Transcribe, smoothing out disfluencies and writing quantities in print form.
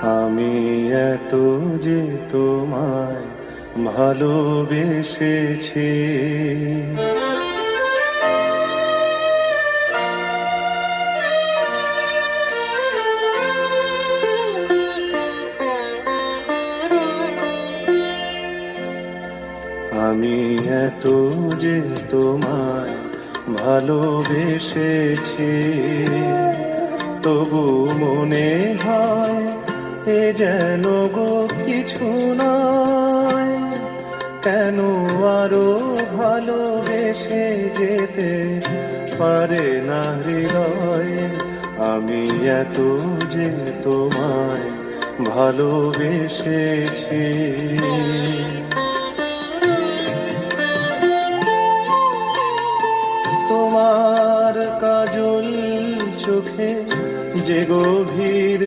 আমি এত যে তোমায় ভালোবেসেছি, আমি এত যে তোমায় ভালোবেসেছি, তবু মনে হয় এ যেন গো কিছু নয়। কেন আরো ভালোবেসে যেতে পারে না হৃদয়? আমি এত যে তোমায় ভালোবেসেছি। তোমার কাজল চোখে যে গভীর